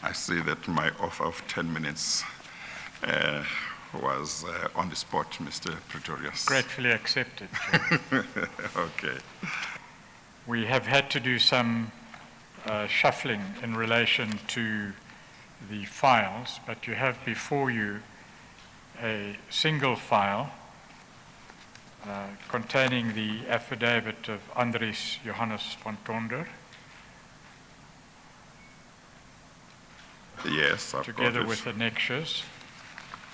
I see that my offer of 10 minutes was on the spot, Mr. Pretorius. Gratefully accepted, Chair. Okay. We have had to do some shuffling in relation to the files, but you have before you a single file containing the affidavit of Andries Johannes van Tonder, Yes, I've together got it. with annexures.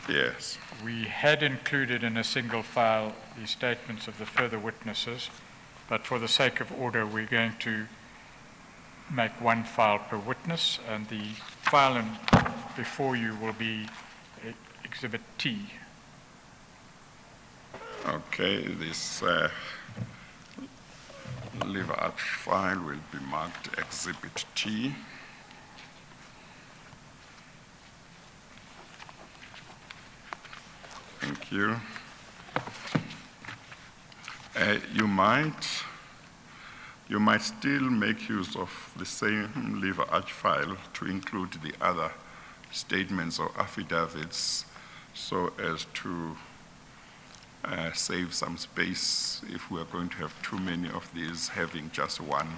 Yes. We had included in a single file the statements of the further witnesses, but for the sake of order, we're going to make one file per witness, and the file before you will be Exhibit T. Okay, this liver arch file will be marked Exhibit T. Thank you. You might still make use of the same liver arch file to include the other statements or affidavits so as to save some space if we are going to have too many of these, having just one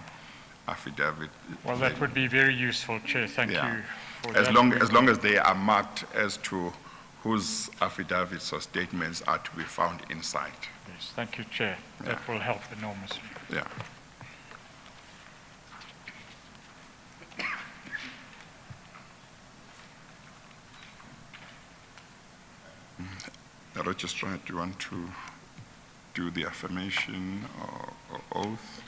affidavit. Well, that would be very useful, Chair. Thank you for that. As long as they are marked as to whose affidavits or statements are to be found inside. Yes, thank you, Chair. That will help enormously. Yeah. The registrar, do you want to do the affirmation or oath?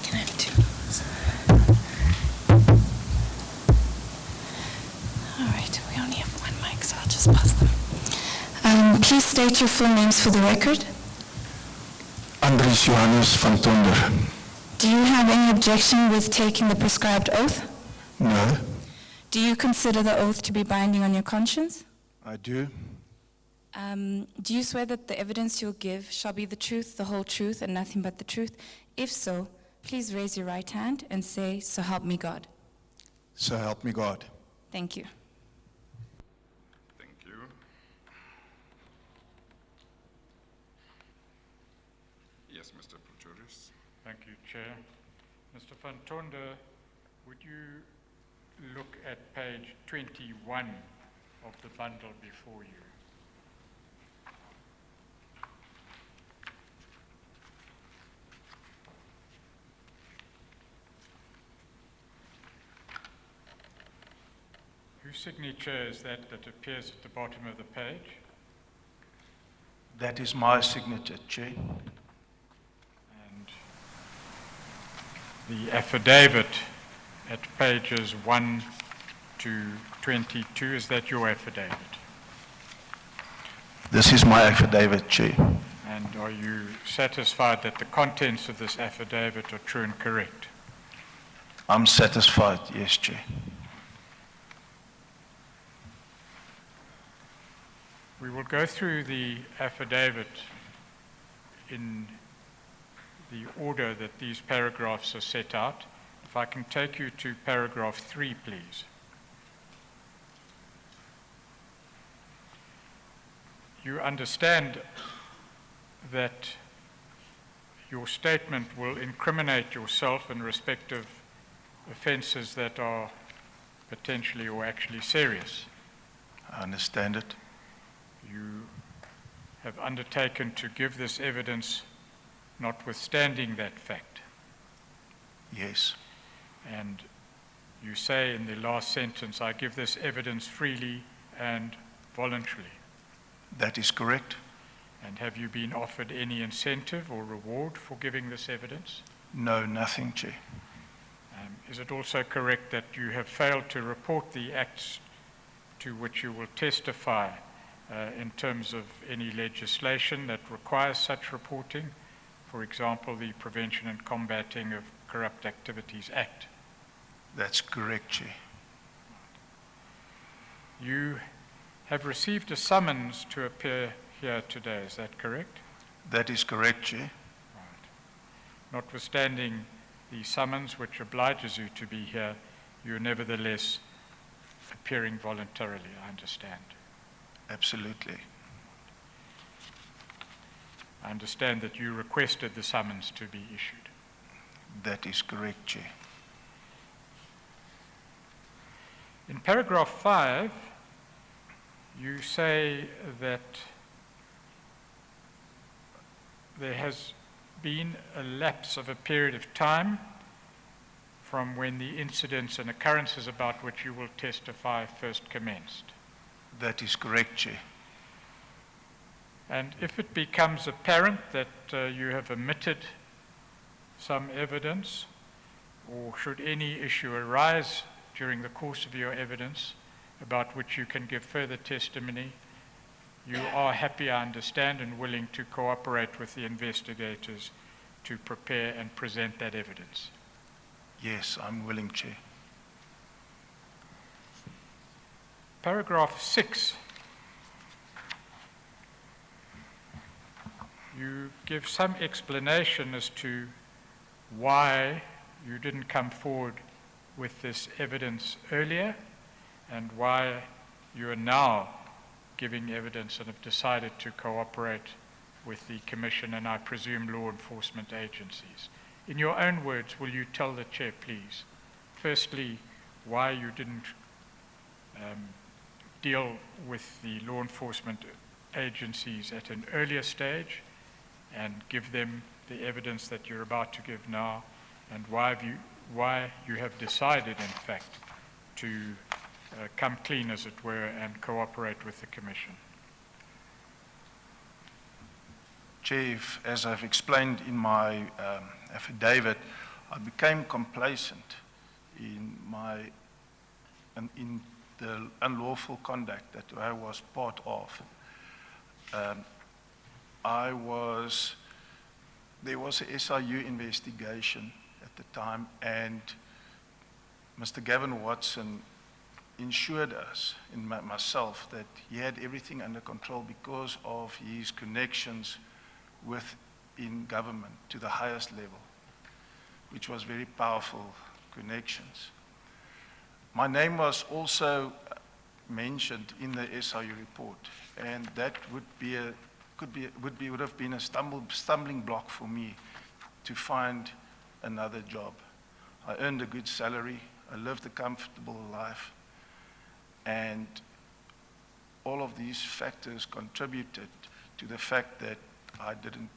Can I have two? All right, we only have one mic, so I'll just pass them. Please state your full names for the record. Andries Johannes van Tonder. Do you have any objection with taking the prescribed oath? No, Do you consider the oath to be binding on your conscience? I do. Do you swear that the evidence you'll give shall be the truth, the whole truth, and nothing but the truth? If so, please raise your right hand and say, "So help me God." So help me God. Thank you. Thank you. Yes, Mr. Pretorius. Thank you, Chair. Mr. van Tonder, would you look at page 21 of the bundle before you? Whose signature is that appears at the bottom of the page? That is my signature, Chair. And the affidavit at pages 1 to 22, is that your affidavit? This is my affidavit, Chair. And are you satisfied that the contents of this affidavit are true and correct? I'm satisfied, yes, Chair. We will go through the affidavit in the order that these paragraphs are set out. If I can take you to paragraph 3, please. You understand that your statement will incriminate yourself in respect of offences that are potentially or actually serious. I understand it. You have undertaken to give this evidence notwithstanding that fact. Yes. And you say in the last sentence, "I give this evidence freely and voluntarily." That is correct. And have you been offered any incentive or reward for giving this evidence? No, nothing, Chair. Is it also correct that you have failed to report the acts to which you will testify in terms of any legislation that requires such reporting? For example, the Prevention and Combating of Corrupt Activities Act. That's correct, Chair. You have received a summons to appear here today, is that correct? That is correct, Chair. Right. Notwithstanding the summons which obliges you to be here, you are nevertheless appearing voluntarily, I understand. Absolutely. I understand that you requested the summons to be issued. That is correct, Chair. In paragraph 5, you say that there has been a lapse of a period of time from when the incidents and occurrences about which you will testify first commenced. That is correct, Chair. And if it becomes apparent that you have omitted some evidence, or should any issue arise during the course of your evidence about which you can give further testimony, you are happy, I understand, and willing to cooperate with the investigators to prepare and present that evidence. Yes, I'm willing, Chair. Paragraph 6, you give some explanation as to why you didn't come forward with this evidence earlier and why you are now giving evidence and have decided to cooperate with the Commission and I presume law enforcement agencies. In your own words, will you tell the Chair, please, firstly, why you didn't deal with the law enforcement agencies at an earlier stage and give them the evidence that you're about to give now, and why you have decided, in fact, to come clean, as it were, and cooperate with the Commission? Chair, as I've explained in my affidavit, I became complacent in the unlawful conduct that I was part of. There was a SIU investigation at the time, and Mr. Gavin Watson ensured us, and myself, that he had everything under control because of his connections within government to the highest level, which was very powerful connections. My name was also mentioned in the SIU report, and that would have been a stumbling block for me to find another job. I earned a good salary, I lived a comfortable life, and all of these factors contributed to the fact that I didn't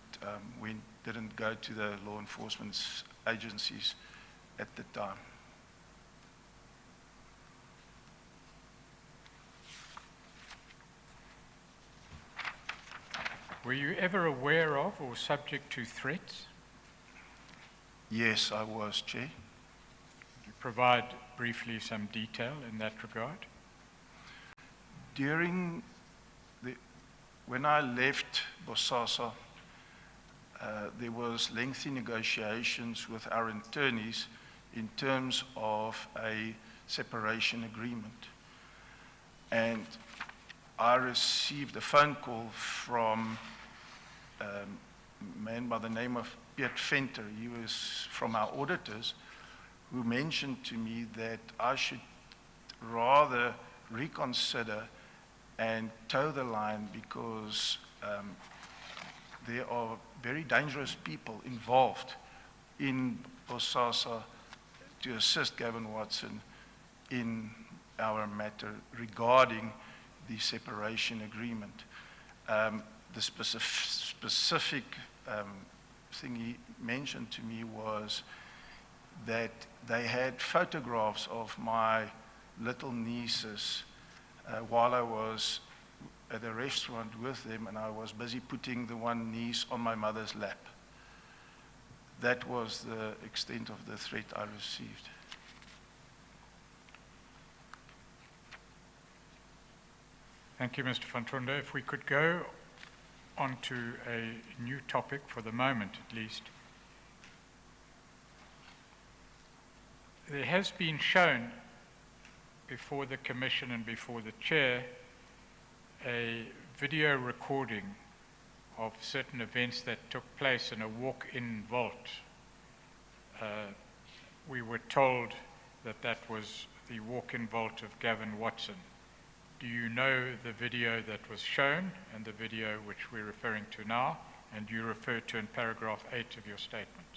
go to the law enforcement agencies at the time. Were you ever aware of or subject to threats? Yes, I was, Chair. Could you provide briefly some detail in that regard? When I left Bosasa, there was lengthy negotiations with our attorneys in terms of a separation agreement. And I received a phone call from a man by the name of Piet Venter. He was from our auditors, who mentioned to me that I should rather reconsider and toe the line because there are very dangerous people involved in Bosasa to assist Gavin Watson in our matter regarding the separation agreement. The specific thing he mentioned to me was that they had photographs of my little nieces while I was at a restaurant with them, and I was busy putting the one niece on my mother's lap. That was the extent of the threat I received. Thank you, Mr. van Tonder. If we could go on to a new topic for the moment, at least. There has been shown before the Commission and before the Chair a video recording of certain events that took place in a walk-in vault. We were told that that was the walk-in vault of Gavin Watson. Do you know the video that was shown and the video which we're referring to now, and you refer to in paragraph 8 of your statement?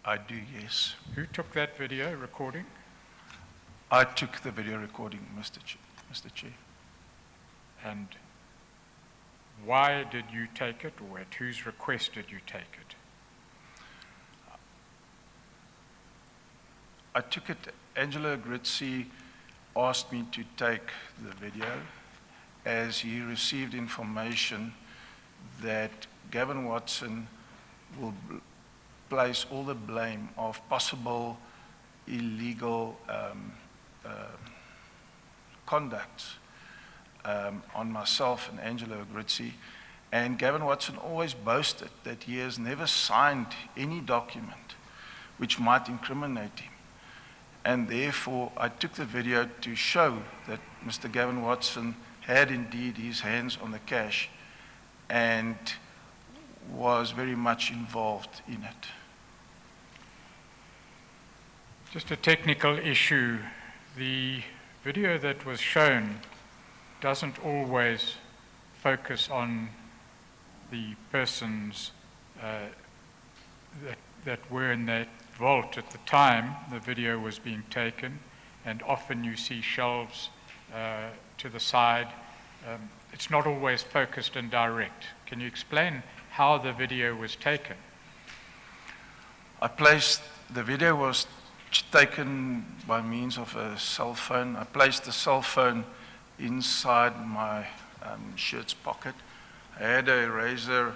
I do, yes. Who took that video recording? I took the video recording, Mr. Chair. And why did you take it, or at whose request did you take it? I took it, Angelo Grizzi asked me to take the video as he received information that Gavin Watson will place all the blame of possible illegal conduct on myself and Angelo Grizzi. And Gavin Watson always boasted that he has never signed any document which might incriminate him. And therefore, I took the video to show that Mr. Gavin Watson had indeed his hands on the cash and was very much involved in it. Just a technical issue. The video that was shown doesn't always focus on the persons that were in that vault at the time the video was being taken, and often you see shelves to the side. It's not always focused and direct. Can you explain how the video was taken? The video was taken by means of a cell phone. I placed the cell phone inside my shirt's pocket. I had a razor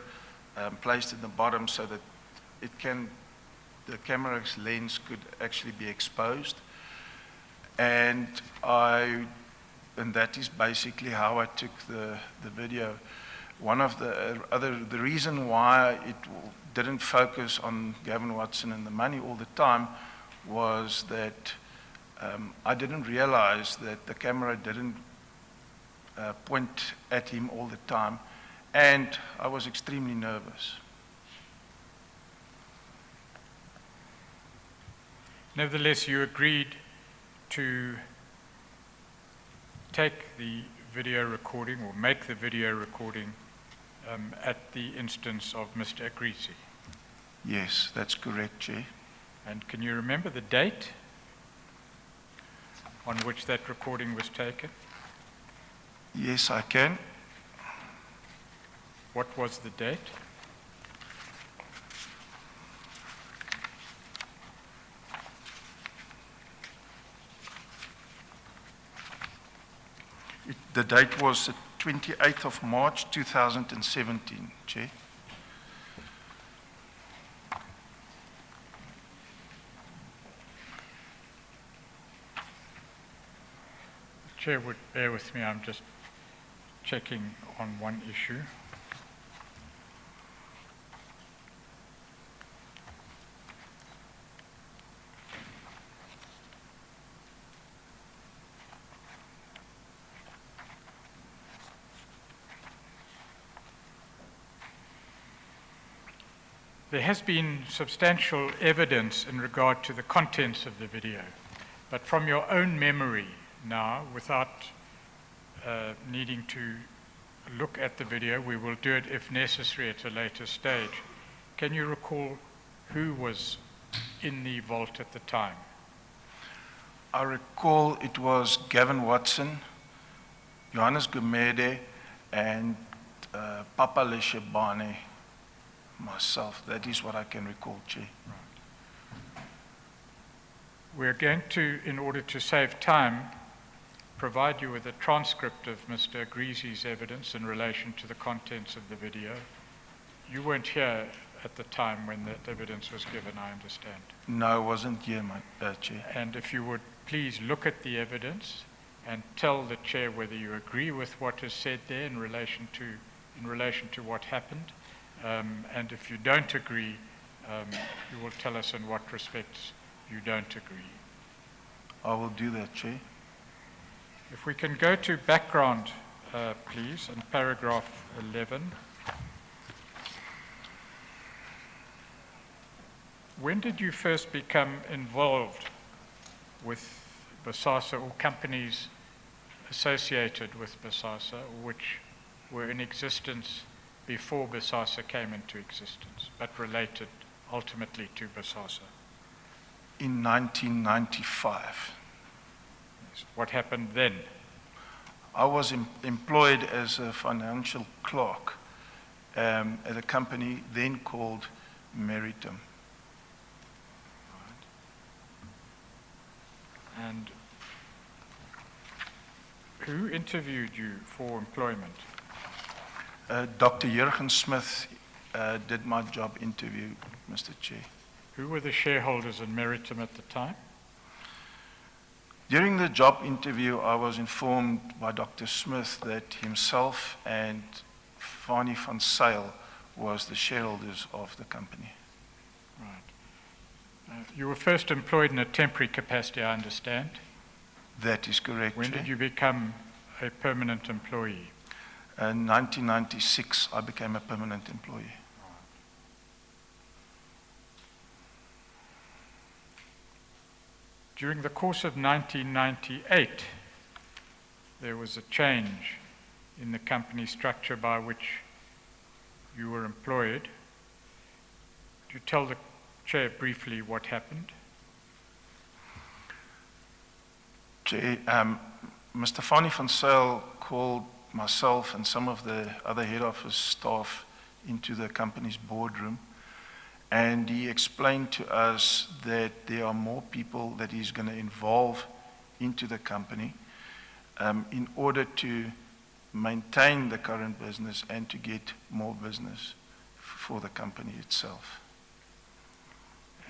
placed in the bottom so that the camera's lens could actually be exposed. And that is basically how I took the video. One of the reason why it didn't focus on Gavin Watson and the money all the time was that I didn't realize that the camera didn't point at him all the time, and I was extremely nervous. Nevertheless, you agreed to take the video recording or make the video recording at the instance of Mr. Agrisi. Yes, that's correct, Chair. And can you remember the date on which that recording was taken? Yes, I can. What was the date? The date was the 28th of March 2017, Chair. The Chair would bear with me, I'm just checking on one issue. There has been substantial evidence in regard to the contents of the video, but from your own memory now, without needing to look at the video, we will do it if necessary at a later stage. Can you recall who was in the vault at the time? I recall it was Gavin Watson, Johannes Gumede, and Papa Leshebane, myself. That is what I can recall, Chair. Right. We're going to, in order to save time, provide you with a transcript of Mr. Agrisi's evidence in relation to the contents of the video. You weren't here at the time when that evidence was given, I understand. No, I wasn't here, Chair. And if you would please look at the evidence and tell the Chair whether you agree with what is said there in relation to what happened. And if you don't agree, you will tell us in what respects you don't agree. I will do that, Chair. If we can go to background, please, in paragraph 11. When did you first become involved with BOSASA or companies associated with BOSASA, which were in existence before BOSASA came into existence, but related ultimately to BOSASA? In 1995. Yes. What happened then? I was employed as a financial clerk at a company then called Meritum. And who interviewed you for employment? Dr. Jurgen Smith did my job interview, Mr. Chair. Who were the shareholders in Meritum at the time? During the job interview, I was informed by Dr. Smith that himself and Fani van Zyl was the shareholders of the company. Right. You were first employed in a temporary capacity, I understand. That is correct, When Chair. did you become a permanent employee? In 1996, I became a permanent employee. During the course of 1998, there was a change in the company structure by which you were employed. Could you tell the Chair briefly what happened? Chair, Mr. Fani van Zyl called myself and some of the other head office staff into the company's boardroom, and he explained to us that there are more people that he's going to involve into the company in order to maintain the current business and to get more business for the company itself.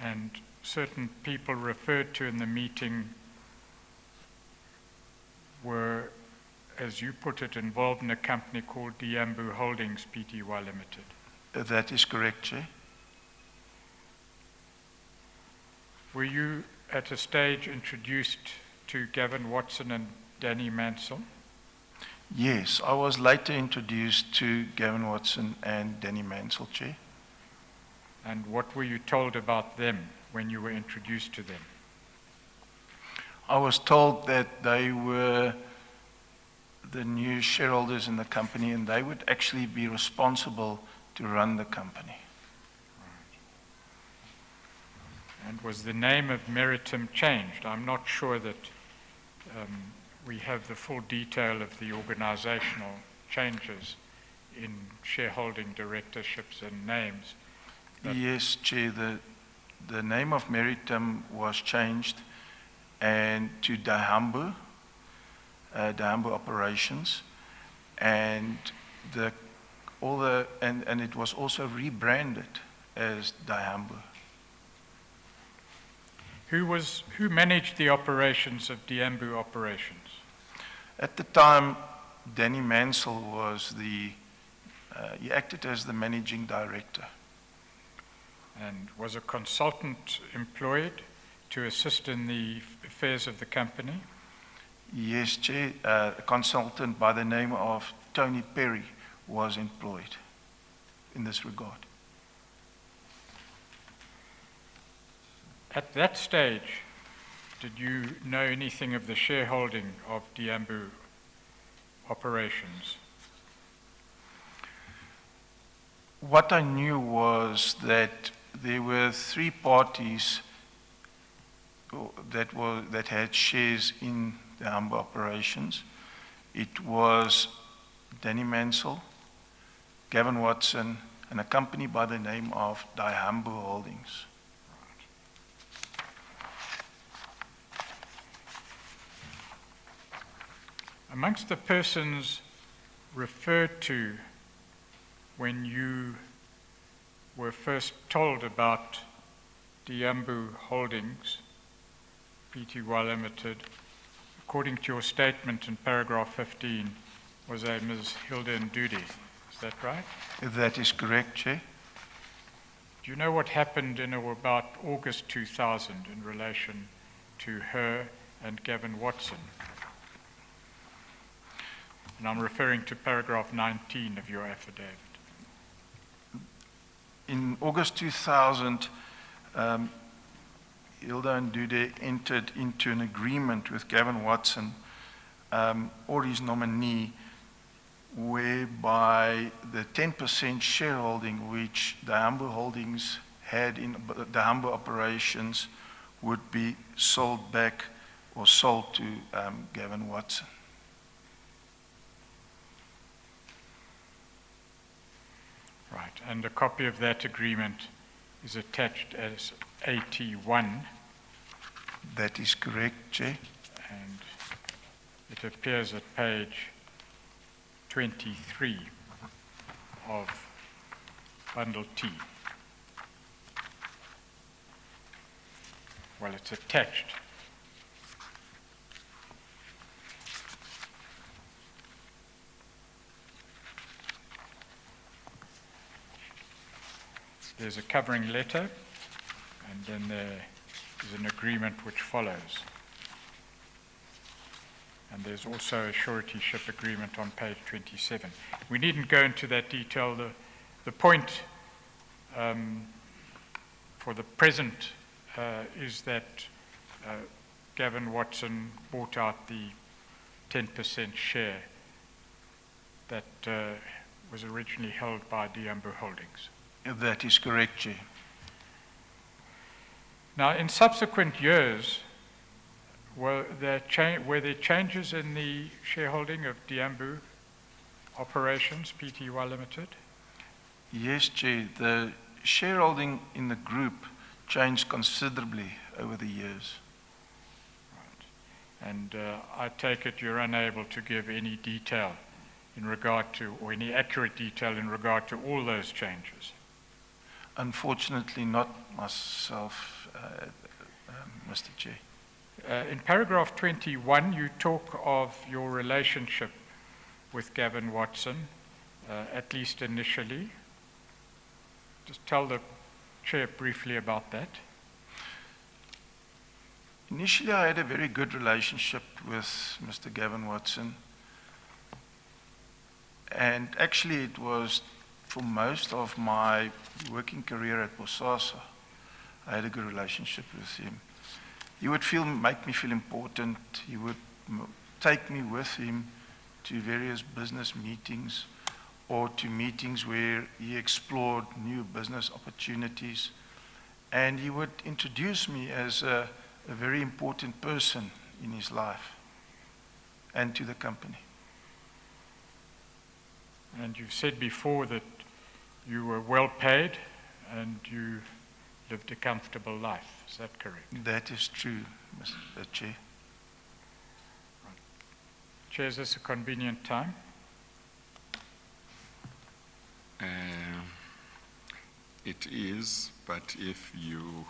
And certain people referred to in the meeting were, as you put it, involved in a company called Diambu Holdings Pty Limited. That is correct, Chair. Were you at a stage introduced to Gavin Watson and Danny Mansell? Yes, I was later introduced to Gavin Watson and Danny Mansell, Chair. And what were you told about them when you were introduced to them? I was told that they were the new shareholders in the company and they would actually be responsible to run the company. And was the name of Meritum changed? I'm not sure that we have the full detail of the organizational changes in shareholding directorships and names. Yes, Chair, the name of Meritum was changed and to Diambu Operations, and it was also rebranded as Diambu. Who managed the operations of Diambu Operations? At the time, Danny Mansell was he acted as the managing director. And was a consultant employed to assist in the affairs of the company? Yes, Chair. A consultant by the name of Tony Perry was employed in this regard. At that stage, did you know anything of the shareholding of Diambu Operations? What I knew was that there were three parties that had shares in the Humber Operations. It was Danny Mansell, Gavin Watson, and a company by the name of Diambu Holdings. Amongst the persons referred to when you were first told about Diambu Holdings Pty Limited, according to your statement in paragraph 15, was a Ms. Hilda Ndudi. Is that right? That is correct, Chair. Do you know what happened in or about August 2000 in relation to her and Gavin Watson? And I'm referring to paragraph 19 of your affidavit. In August 2000, Hilda and Dude entered into an agreement with Gavin Watson, or his nominee, whereby the 10% shareholding which the Hambo Holdings had in the Hambo operations would be sold back or sold to Gavin Watson. Right, and a copy of that agreement is attached as AT1, That is correct, Chair. and it appears at page 23 of bundle T. Well, it's attached. There's a covering letter, and then there is an agreement which follows. And there's also a suretyship agreement on page 27. We needn't go into that detail. The point for the present is that Gavin Watson bought out the 10% share that was originally held by Diambo Holdings. That is correct, Chair. Now, in subsequent years, were there changes in the shareholding of Diambo Operations Pty Limited? Yes, Chair. The shareholding in the group changed considerably over the years. Right. And I take it you're unable to give any detail in regard to, or any accurate detail in regard to all those changes? Unfortunately, not myself, Mr. Chair. In paragraph 21, you talk of your relationship with Gavin Watson, at least initially. Just tell the Chair briefly about that. Initially, I had a very good relationship with Mr. Gavin Watson. And actually, it was for most of my working career at Bosasa, I had a good relationship with him. He would make me feel important. He would take me with him to various business meetings or to meetings where he explored new business opportunities. And he would introduce me as a very important person in his life and to the company. And you've said before that you were well paid and you lived a comfortable life. Is that correct? That is true, Mr. Chair. Chair, is this a convenient time? It is, but if you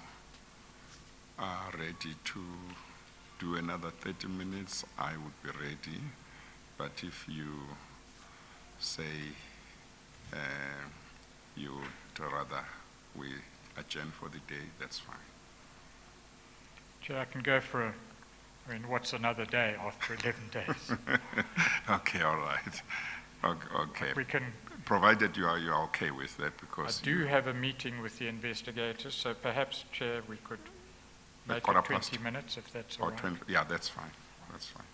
are ready to do another 30 minutes, I would be ready. But if you say you would rather we adjourn for the day, that's fine. Chair, I can go for what's another day after 11 days? Okay, all right. Okay. We can. Provided you are okay with that, I because do have a meeting with the investigators, so perhaps, Chair, we could make it 20 minutes if that's all right. 20, yeah, that's fine. That's fine.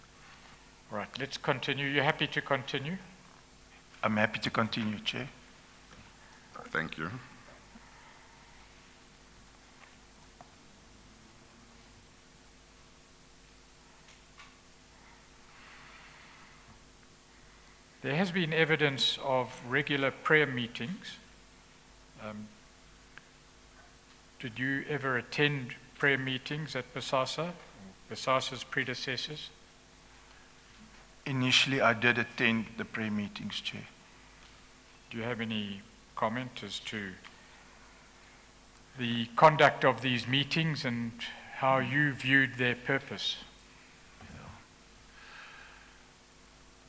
All right, let's continue. You happy to continue? I'm happy to continue, Chair. Thank you. There has been evidence of regular prayer meetings. Did you ever attend prayer meetings at Bosasa, Bosasa's predecessors? Initially, I did attend the prayer meetings, Chair. Do you have any comment as to the conduct of these meetings and how you viewed their purpose?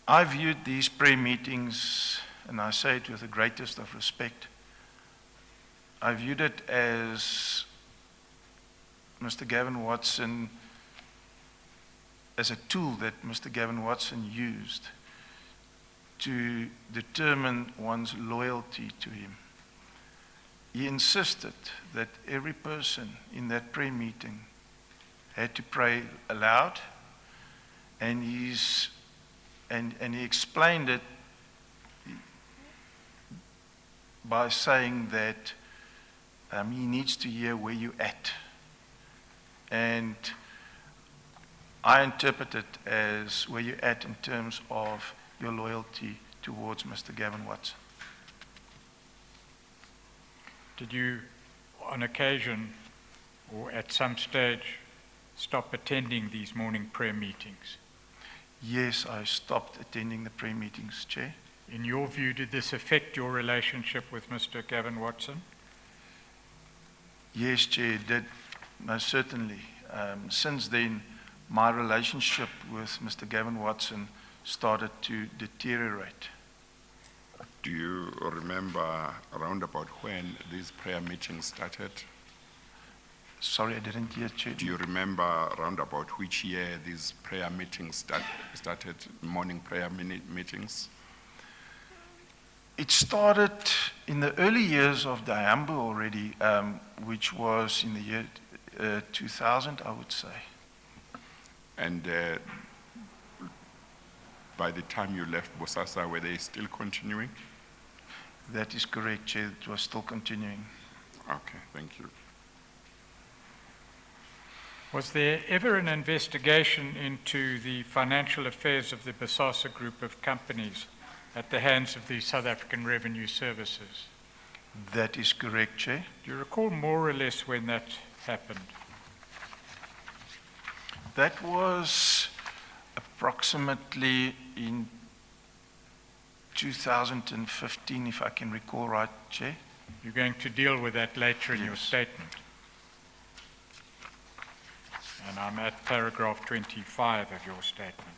I viewed these prayer meetings, and I say it with the greatest of respect, I viewed it as Mr. Gavin Watson, as a tool that Mr. Gavin Watson used to determine one's loyalty to him. He insisted that every person in that prayer meeting had to pray aloud, and he explained it by saying that he needs to hear where you're at. And I interpret it as where you're at in terms of your loyalty towards Mr. Gavin Watson. Did you, on occasion, or at some stage, stop attending these morning prayer meetings? Yes, I stopped attending the prayer meetings, Chair. In your view, did this affect your relationship with Mr. Gavin Watson? Yes, Chair, it did, most certainly. Since then, my relationship with Mr. Gavin Watson started to deteriorate. Do you remember around about when these prayer meetings started? Sorry, I didn't hear, Chair. Do you remember around about which year these prayer meetings started, morning prayer meetings? It started in the early years of Diambu already, which was in the year 2000, I would say. And by the time you left Bosasa, were they still continuing? That is correct, Chair. It was still continuing. Okay, thank you. Was there ever an investigation into the financial affairs of the Bosasa group of companies at the hands of the South African Revenue Services? That is correct, Chair. Do you recall more or less when that happened? That was approximately in 2015, if I can recall right, Chair. You're going to deal with that later in your Yes. statement. And I'm at paragraph 25 of your statement.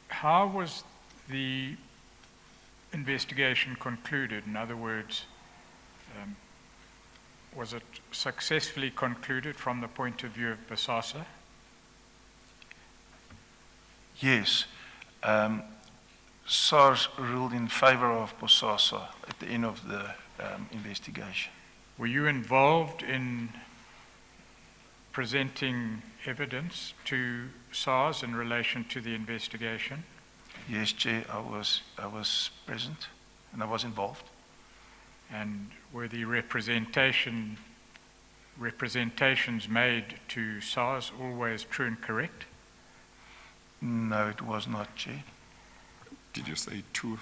How was the investigation concluded? In other words, was it successfully concluded from the point of view of Bosasa? Yes. SARS ruled in favor of Bosasa at the end of the investigation. Were you involved in presenting evidence to SARS in relation to the investigation? Yes, Chair, I was present and I was involved. And were the representations made to SARS always true and correct? No, it was not, Chair. Did you say two,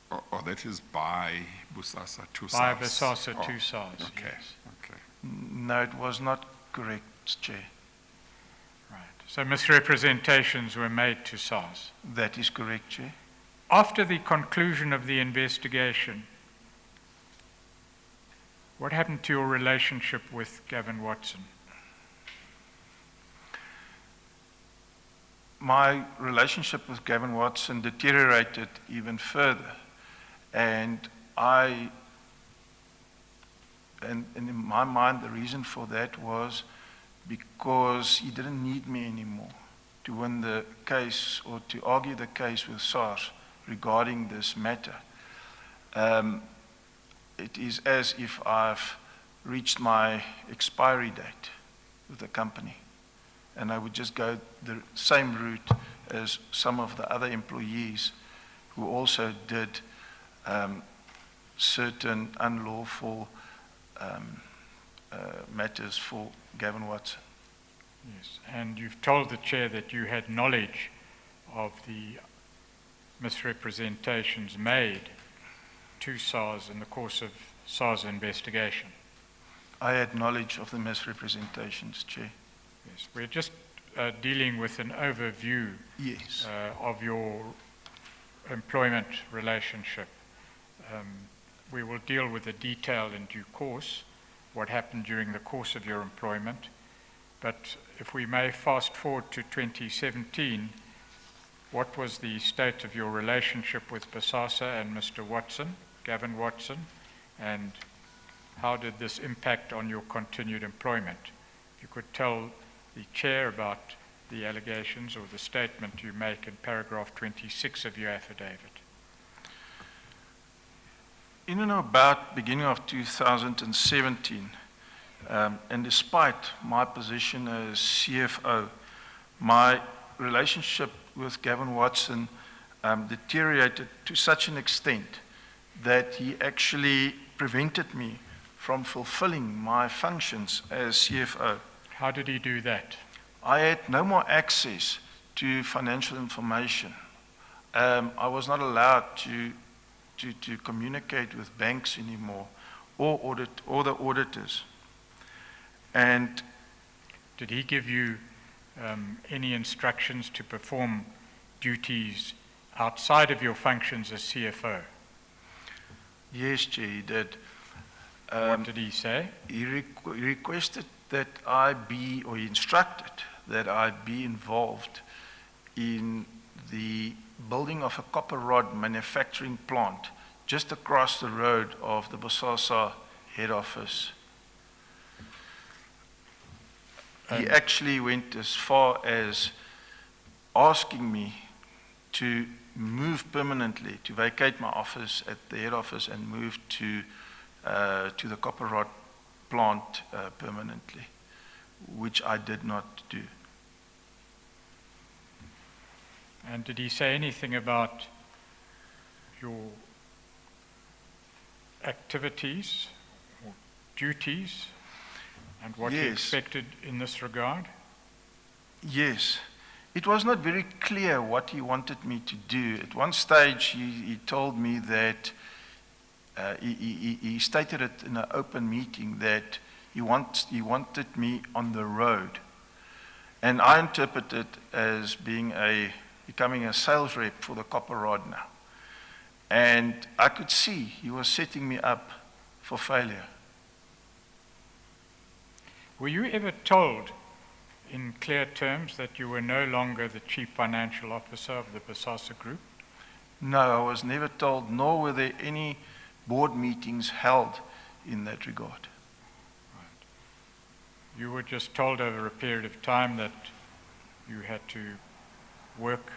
or that is by Bosasa to By SARS? Bosasa to SARS, Okay, yes. okay. No, it was not correct, Chair. Right. So misrepresentations were made to SARS. That is correct, Chair. After the conclusion of the investigation, what happened to your relationship with Gavin Watson? My relationship with Gavin Watson deteriorated even further. And in my mind, the reason for that was because he didn't need me anymore to win the case or to argue the case with SARS regarding this matter. It is as if I've reached my expiry date with the company. And I would just go the same route as some of the other employees who also did certain unlawful matters for Gavin Watson. Yes, and you've told the chair that you had knowledge of the misrepresentations made to SARS in the course of SARS investigation. I had knowledge of the misrepresentations, Chair. Yes, we're just dealing with an overview Yes. of your employment relationship. We will deal with the detail in due course, what happened during the course of your employment. But if we may fast forward to 2017, what was the state of your relationship with Bosasa and Mr. Watson, Gavin Watson, and how did this impact on your continued employment? If you could tell the chair about the allegations or the statement you make in paragraph 26 of your affidavit. In and about beginning of 2017, and despite my position as CFO, my relationship with Gavin Watson deteriorated to such an extent that he actually prevented me from fulfilling my functions as CFO. How did he do that? I had no more access to financial information. I was not allowed to communicate with banks anymore or the auditors. And did he give you any instructions to perform duties outside of your functions as CFO? Yes, Chair, he did. What did he say? He requested that I be, or he instructed that I be involved in the building of a copper rod manufacturing plant just across the road of the Bosasa head office. He actually went as far as asking me to move permanently, to vacate my office at the head office and move to the copper rod plant permanently, which I did not do. And did he say anything about your activities or duties and what he Yes. expected in this regard? Yes. It was not very clear what he wanted me to do. At one stage, he told me that he stated it in an open meeting that he wanted me on the road. And I interpreted it as becoming a sales rep for the copper rod now. And I could see he was setting me up for failure. Were you ever told in clear terms that you were no longer the Chief Financial Officer of the Bosasa Group? No, I was never told, nor were there any board meetings held in that regard. You were just told over a period of time that you had to work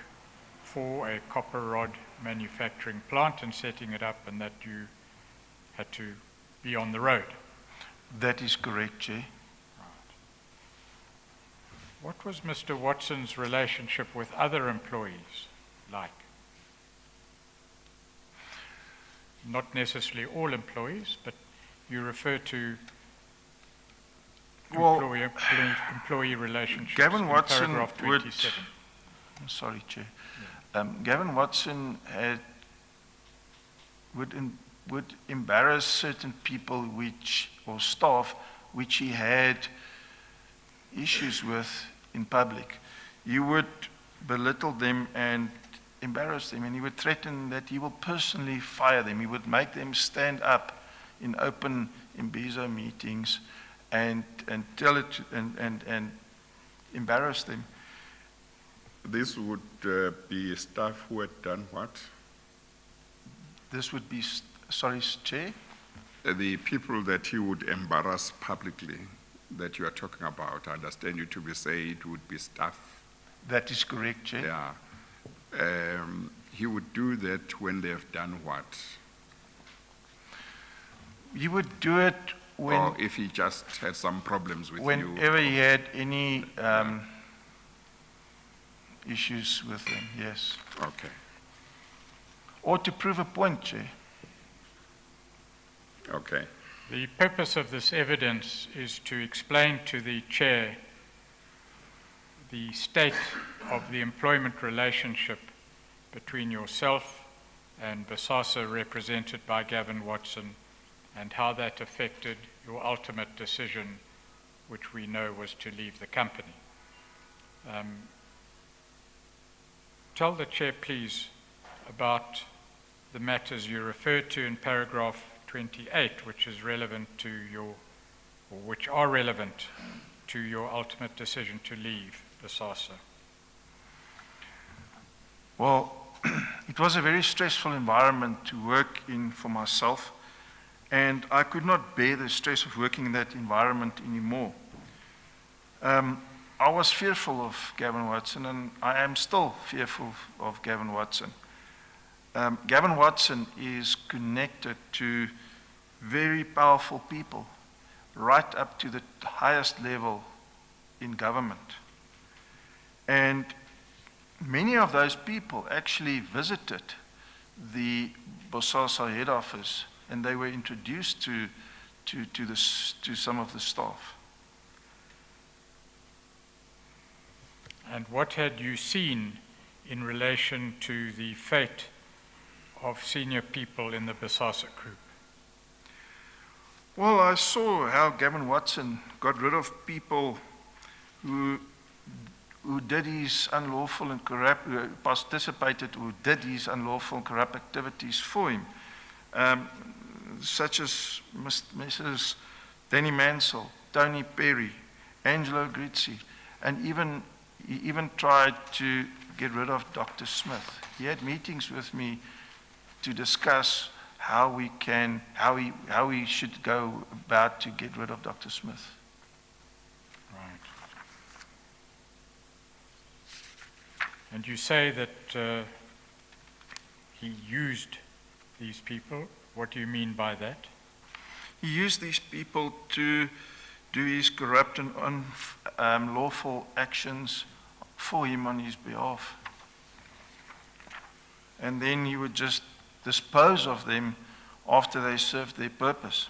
for a copper rod manufacturing plant and setting it up, and that you had to be on the road. That is correct, Chair. What was Mr. Watson's relationship with other employees like? Not necessarily all employees, but you refer to Well, employee relationships Gavin in Watson paragraph 27. Sorry, Chair. Gavin Watson would embarrass certain people or staff which he had issues with in public. He would belittle them and embarrass them, and he would threaten that he will personally fire them. He would make them stand up in open Imbizo meetings and tell it and embarrass them. This would be staff who had done what? This would be, sorry, Chair? The people that he would embarrass publicly that you are talking about, I understand you to be saying it would be staff. That is correct, Chair. Yeah. He would do that when they have done what? He would do it Or if he just had some problems with you. whenever he had any issues with them, yes. Okay. Or to prove a point, Chair. Okay. The purpose of this evidence is to explain to the chair the state of the employment relationship between yourself and Bosasa, represented by Gavin Watson, and how that affected your ultimate decision, which we know was to leave the company. Tell the chair, please, about the matters you referred to in paragraph 28, which is relevant to which are relevant to your ultimate decision to leave Bosasa. Well, it was a very stressful environment to work in for myself, And I could not bear the stress of working in that environment anymore. I was fearful of Gavin Watson, and I am still fearful of Gavin Watson. Gavin Watson is connected to very powerful people, right up to the highest level in government. And many of those people actually visited the Bosasa head office, and they were introduced to some of the staff. And what had you seen in relation to the fate of senior people in the Bosasa group? Well, I saw how Gavin Watson got rid of people who did his unlawful and corrupt, who participated, who did his unlawful and corrupt activities for him, such as Mrs. Danny Mansell, Tony Perry, Angelo Grizzi, and he even tried to get rid of Dr. Smith. He had meetings with me to discuss how we should go about to get rid of Dr. Smith. Right. And you say that he used these people. What do you mean by that? He used these people to do his corrupt and unlawful actions for him on his behalf. And then he would just dispose of them after they served their purpose.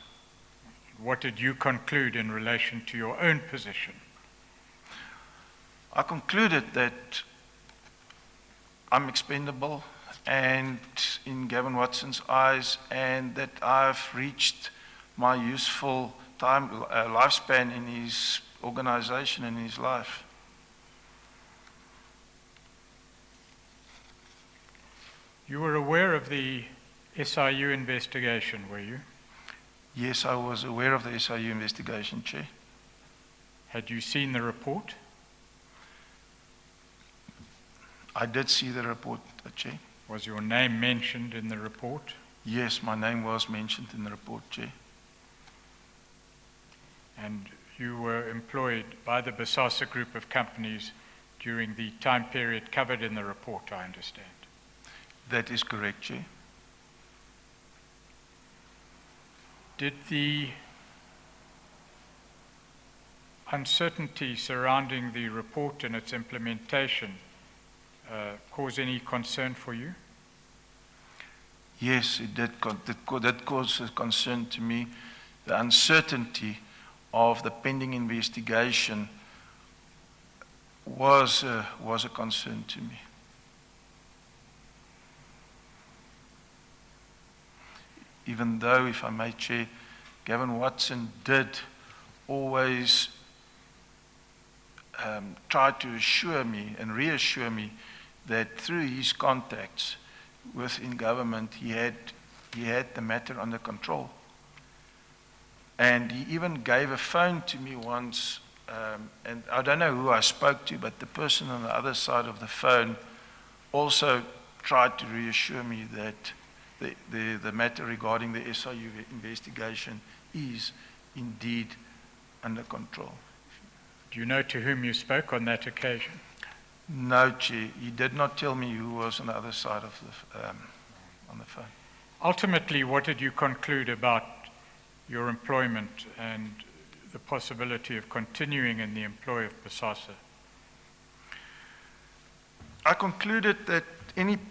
What did you conclude in relation to your own position? I concluded that I'm expendable and in Gavin Watson's eyes, and that I've reached my useful lifespan in his organization and his life. You were aware of the SIU investigation, were you? Yes, I was aware of the SIU investigation, Chair. Had you seen the report? I did see the report, Chair. Was your name mentioned in the report? Yes, my name was mentioned in the report, Chair. And you were employed by the Bosasa group of companies during the time period covered in the report, I understand. That is correct, Chair. Did the uncertainty surrounding the report and its implementation cause any concern for you? Yes, it did. That caused a concern to me. The uncertainty of the pending investigation was a concern to me. Even though, if I may, Chair, Gavin Watson did always try to assure me and reassure me that through his contacts within government, he had the matter under control. And he even gave a phone to me once, and I don't know who I spoke to, but the person on the other side of the phone also tried to reassure me that the matter regarding the SIU investigation is indeed under control. Do you know to whom you spoke on that occasion? No, Chair. He did not tell me who was on the other side of on the phone. Ultimately, what did you conclude about your employment and the possibility of continuing in the employ of Bosasa? I concluded that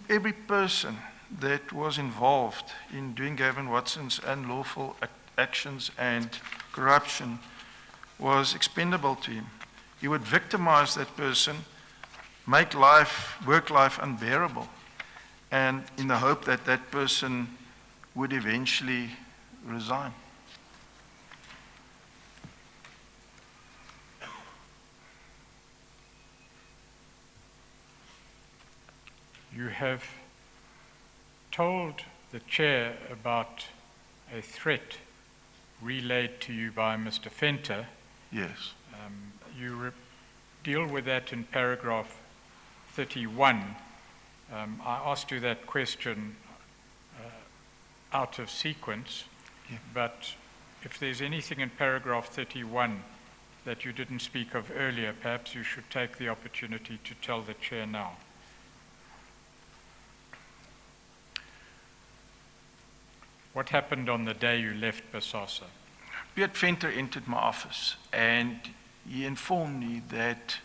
every person that was involved in doing Gavin Watson's unlawful actions and corruption was expendable to him. He would victimize that person, make work life unbearable, and in the hope that that person would eventually resign. You have told the chair about a threat relayed to you by Mr. Venter. Yes. You deal with that in paragraph 31. I asked you that question out of sequence. Yeah. But if there's anything in paragraph 31 that you didn't speak of earlier, perhaps you should take the opportunity to tell the chair now. What happened on the day you left Bosasa? Piet Venter entered my office and he informed me that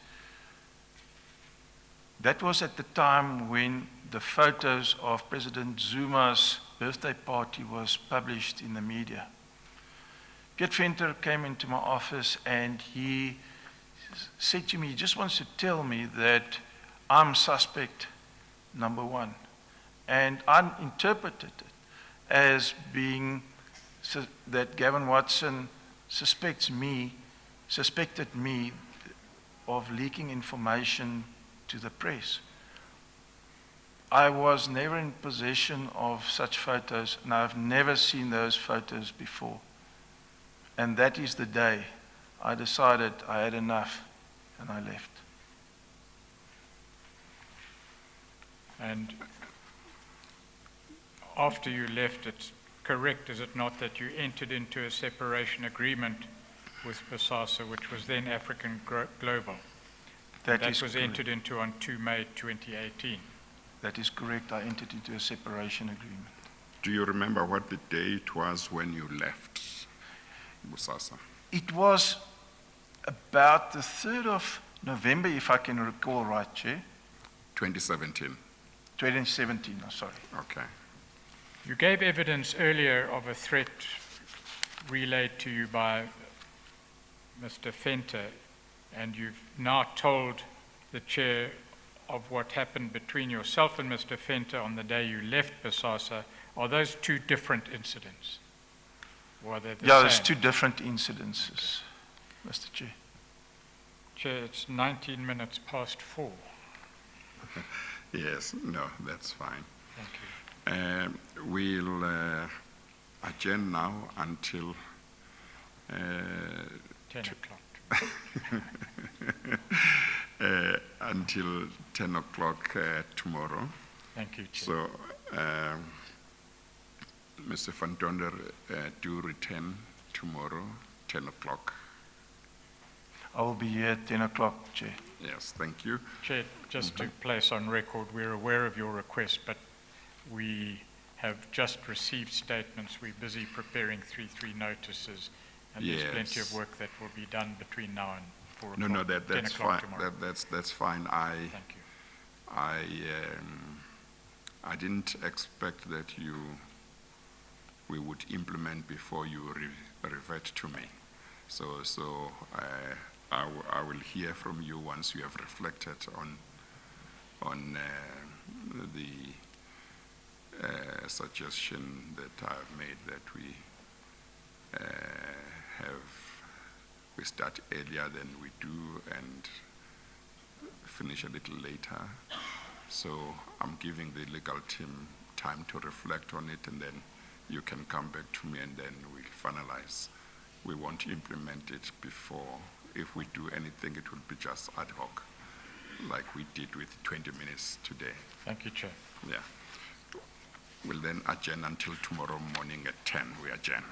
that was at the time when the photos of President Zuma's birthday party was published in the media. Piet Venter came into my office and he said to me, he just wants to tell me that I'm suspect number one. And I interpreted it as being that Gavin Watson suspected me of leaking information to the press. I was never in possession of such photos, and I've never seen those photos before. And that is the day I decided I had enough, and I left. And after you left, it's correct, is it not, that you entered into a separation agreement with Bosasa, which was then African Global? That was correct. entered into on 2 May 2018. That is correct. I entered into a separation agreement. Do you remember what the day it was when you left Bosasa? It was about the 3rd of November, if I can recall right, Chair. 2017. 2017, sorry. Okay. You gave evidence earlier of a threat relayed to you by Mr. Venter, and you've now told the chair of what happened between yourself and Mr. Venter on the day you left Bosasa. Are those two different incidents? Or are they the Yeah, there's same? two different incidences, Mr. Chair. Chair, it's 19 minutes past 4. Yes, no, that's fine. Thank you. We'll adjourn now until 10 o'clock. until 10 o'clock tomorrow. Thank you, Chair. So, Mr. Van Tonder, do return tomorrow, 10 o'clock. I will be here at 10 o'clock, Chair. Yes, thank you. Chair, just to place on record, we're aware of your request, but we have just received statements. We're busy preparing 3-3 notices, and there's plenty of work that will be done between now and 4 o'clock. No, 10 that's o'clock fine. tomorrow. That's fine. Thank you. I didn't expect that we would implement before you revert to me. So I will hear from you once you have reflected on the suggestion that I've made, that we start earlier than we do and finish a little later. So I'm giving the legal team time to reflect on it, and then you can come back to me and then we'll finalize. We won't implement it before. If we do anything, it will be just ad hoc, like we did with 20 minutes today. Thank you, Chair. Yeah. We'll then adjourn until tomorrow morning at 10. We adjourn.